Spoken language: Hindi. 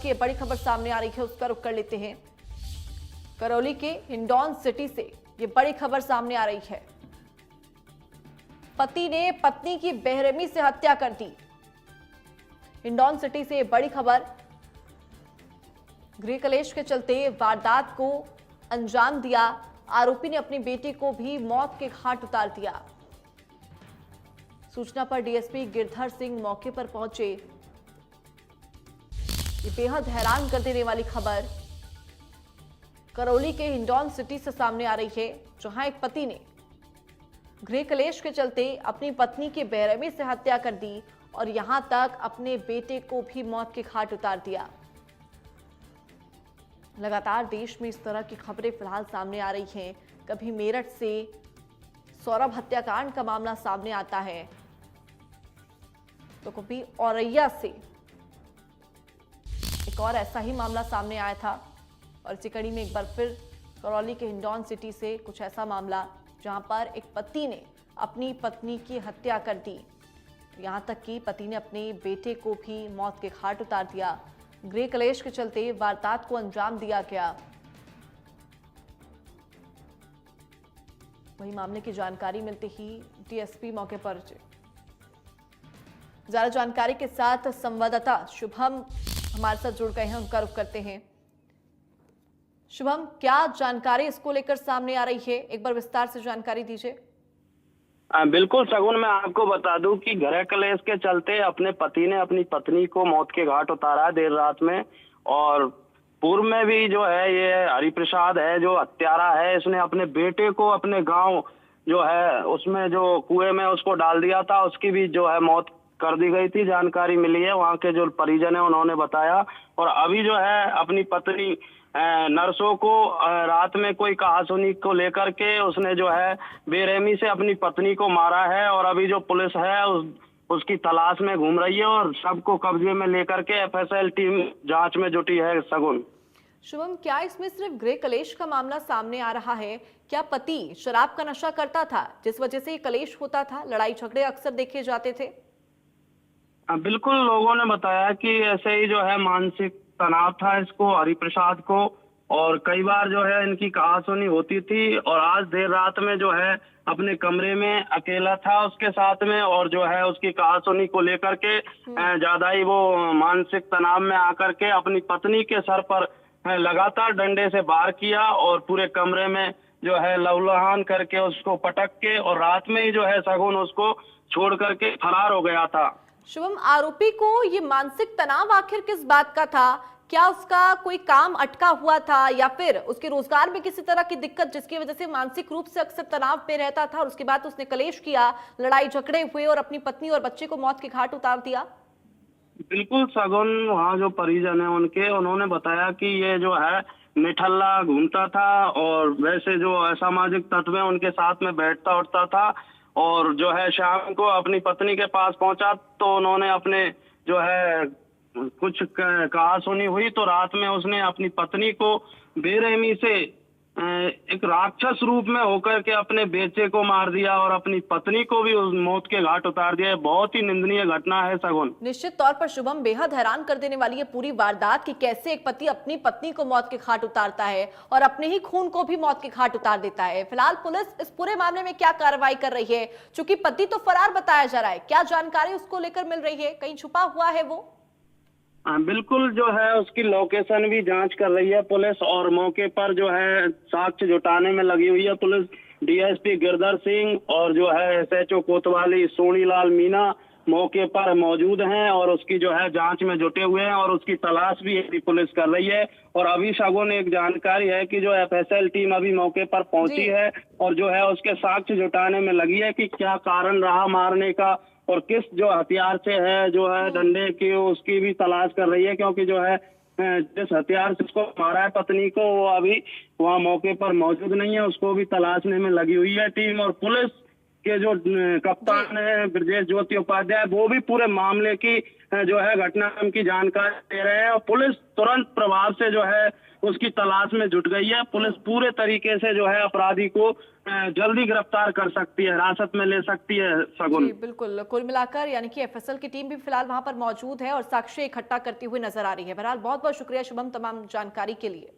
की बड़ी खबर सामने आ रही है, उसका रुख कर लेते हैं। करौली के हिंडौन सिटी से ये बड़ी खबर सामने आ रही है। पति ने पत्नी की बेरहमी से हत्या कर दी। हिंडौन सिटी से बड़ी खबर। गृह कलेश के चलते वारदात को अंजाम दिया। आरोपी ने अपनी बेटी को भी मौत के घाट उतार दिया। सूचना पर डीएसपी गिरधर सिंह मौके पर पहुंचे। ये बेहद हैरान कर देने वाली खबर करौली के हिंडौन सिटी से सामने आ रही है, जहां एक पति ने गृह कलेश के चलते अपनी पत्नी की बेरहमी से हत्या कर दी और यहां तक अपने बेटे को भी मौत के घाट उतार दिया। लगातार देश में इस तरह की खबरें फिलहाल सामने आ रही हैं। कभी मेरठ से सौरभ हत्याकांड का मामला सामने आता है, तो कभी औरैया से एक और ऐसा ही मामला सामने आया था। और इसी कड़ी में एक बार फिर करौली के हिंडौन सिटी से कुछ ऐसा मामला, जहां पर एक पति ने अपनी पत्नी की हत्या कर दी। यहां तक कि पति ने अपने बेटे को भी मौत के घाट उतार दिया। गृह कलेश के चलते वारदात को अंजाम दिया गया। वही मामले की जानकारी मिलते ही डीएसपी मौके पर ज्यादा जानकारी के साथ संवाददाता शुभम हमारे साथ जुड़ गए हैं, उनका रुख करते हैं। शुभम, क्या जानकारी इसको लेकर सामने आ रही है? एक बार विस्तार से जानकारी दीजिए। बिल्कुल सगुन, मैं आपको बता दूं कि गृह कलेश के चलते अपने पति ने अपनी पत्नी को मौत के घाट उतारा है देर रात में। और पूर्व में भी जो है ये हरिप्रसाद है जो हत्यारा है, इसने अपने बेटे को अपने गांव जो है उसमें जो कुएं में उसको डाल दिया था, उसकी भी जो है मौत कर दी गई थी। जानकारी मिली है, वहां के जो परिजन है उन्होंने बताया। और अभी जो है अपनी पत्नी नर्सों को रात में कोई कहासुनी को लेकर के उसने जो है बेरहमी से अपनी पत्नी को मारा है। और अभी जो पुलिस है उसकी तलाश में घूम रही है और सबको कब्जे में लेकर के एफएसएल टीम जांच में जुटी है। सगुन, शुभम, क्या इसमें सिर्फ गृह कलेश का मामला सामने आ रहा है? क्या पति शराब का नशा करता था जिस वजह से ये कलेश होता था? लड़ाई झगड़े अक्सर देखे जाते थे। बिल्कुल, लोगों ने बताया कि ऐसे ही जो है मानसिक तनाव था इसको, हरिप्रसाद को। और कई बार जो है इनकी कहासुनी होती थी। और आज देर रात में जो है अपने कमरे में अकेला था उसके साथ में, और जो है उसकी कहासुनी को लेकर के ज्यादा ही वो मानसिक तनाव में आकर के अपनी पत्नी के सर पर लगातार डंडे से वार किया और पूरे कमरे में जो है लहूलुहान करके उसको पटक के और रात में ही जो है सगुन उसको छोड़ करके फरार हो गया था। शुभम, आरोपी को ये मानसिक तनाव आखिर किस बात का था? क्या उसका कोई काम अटका हुआ था या फिर उसके रोजगार में किसी तरह की दिक्कत जिसकी वजह से मानसिक रूप से अक्सर तनाव पे रहता था और उसके बाद उसने कलेश किया, लड़ाई झगड़े हुए और अपनी पत्नी और बच्चे को मौत के घाट उतार दिया? बिल्कुल सगुन, वहाँ जो परिजन है उन्होंने बताया कि ये जो है निठल्ला घूमता था और वैसे जो असामाजिक तत्व है उनके साथ में बैठता उठता था। और जो है शाम को अपनी पत्नी के पास पहुंचा तो उन्होंने अपने जो है कुछ कहासुनी हुई तो रात में उसने अपनी पत्नी को बेरहमी से एक राक्षस रूप में होकर के अपने बेटे को मार दिया और अपनी पत्नी को भी उस मौत के घाट उतार दिया। बहुत ही निंदनीय घटना है सगुन। निश्चित तौर पर शुभम, बेहद हैरान कर देने वाली है पूरी वारदात कि कैसे एक पति अपनी पत्नी को मौत के घाट उतारता है और अपने ही खून को भी मौत के घाट उतार देता है। फिलहाल पुलिस इस पूरे मामले में क्या कार्रवाई कर रही है? चूंकि पति तो फरार बताया जा रहा है, क्या जानकारी उसको लेकर मिल रही है? कहीं छुपा हुआ है वो? बिल्कुल, जो है उसकी लोकेशन भी जांच कर रही है पुलिस और मौके पर जो है साक्ष्य जुटाने में लगी हुई है पुलिस। डीएसपी गिरधर सिंह और जो है एसएचओ कोतवाली सोनीलाल मीना मौके पर मौजूद हैं और उसकी जो है जांच में जुटे हुए हैं और उसकी तलाश भी पुलिस कर रही है। और अभी सगुन एक जानकारी है कि जो एफएसएल टीम अभी मौके पर पहुंची है और जो है उसके साक्ष्य जुटाने में लगी है कि क्या कारण रहा मारने का और किस जो हथियार से है जो है डंडे की, उसकी भी तलाश कर रही है। क्योंकि जो है जिस हथियार से उसको मारा है पत्नी को वो अभी वहाँ मौके पर मौजूद नहीं है, उसको भी तलाशने में लगी हुई है टीम। और पुलिस के जो कप्तान है ब्रजेश ज्योति उपाध्याय, वो भी पूरे मामले की जो है घटना की जानकारी दे रहे हैं और पुलिस तुरंत प्रभाव से जो है उसकी तलाश में जुट गई है। पुलिस पूरे तरीके से जो है अपराधी को जल्दी गिरफ्तार कर सकती है, हिरासत में ले सकती है। सगुन जी बिल्कुल, कुल मिलाकर यानी कि एफएसएल की टीम भी फिलहाल वहां पर मौजूद है और साक्ष्य इकट्ठा करती हुई नजर आ रही है। बहरहाल बहुत बहुत शुक्रिया शुभम तमाम जानकारी के लिए।